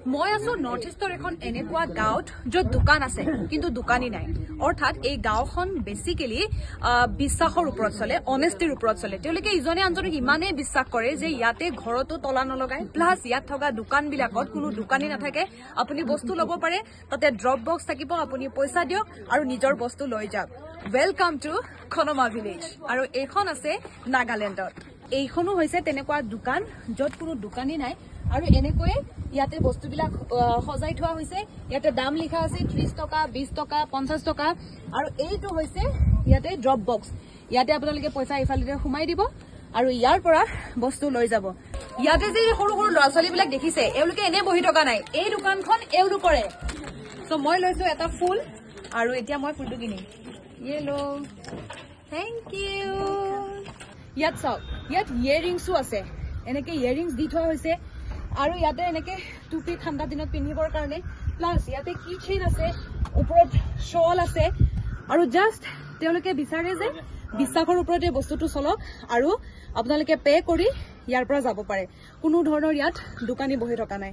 মই আছো নৰ্থ ইষ্টৰ এখন এনেকুৱা গাঁৱত য'ত দোকান আছে কিন্তু দোকানী নাই অৰ্থাৎ এই গাঁওখন বেসিক্যালি বিশ্বাসৰ ওপৰত চলে অনেষ্টিৰ ওপৰত চলে তেওঁলোকে ইজনে আনজনক ইমানেই বিশ্বাস কৰে যে ইয়াতে ঘৰতো তলা নলগায় প্লাছ ইয়াত থকা দোকানবিলাকত কোনো দোকানী নাথাকে আপুনি বস্তু ল'ব পাৰে তাতে ড্ৰপ বক্স থাকিব আপুনি পইচা দিয়ক আৰু নিজৰ বস্তু লৈ যাওক ওয়েলকাম টু খনমা ভিলেজ আৰু এইখন আছে নাগালেণ্ডত এইখনো হৈছে তেনেকুৱা দোকান য'ত কোনো দোকানী নাই আৰু এনেকৈ ইয়াতে বস্তুবিলাক সজাই থোৱা হৈছে ইয়াতে দাম লিখা আছে 30 টকা 20 টকা 50 টকা আৰু এইটো হৈছে ইয়াতে ড্ৰপ বক্স ইয়াতে আপোনালোকে পইচা ইফালে সোমাই দিব আৰু ইয়াৰ পৰা বস্তু লৈ যাব ইয়াতে যে সৰু সৰু ল'ৰা ছোৱালীবিলাক দেখিছে এওঁলোকে এনে বহি থকা নাই এই দোকানখন এওঁলোকৰে সো মই লৈছো এটা ফুল আৰু এতিয়া মই ফুলটো কিনিম য়েলো থ্যাংক ইউ ইয়াত চাওক ইয়াত ইয়েৰিংছো আছে এনেকে ইয়েৰিংছ দি থোৱা হৈছে আৰু ইয়াতে এনেকে টুপি ঠাণ্ডা দিনত পিন্ধিবৰ কাৰণে প্লাস ইয়াতে কি চেইন আছে ওপৰত শল আছে আৰু জাস্ট তেওঁলোকে বিচাৰে যে বিশ্বাসৰ ওপৰতে বস্তুটো চলক আৰু আপোনালোকে পে কৰি ইয়াৰ পৰা যাব পাৰে কোনো ধৰণৰ ইয়াত দোকানী বহি থকা নাই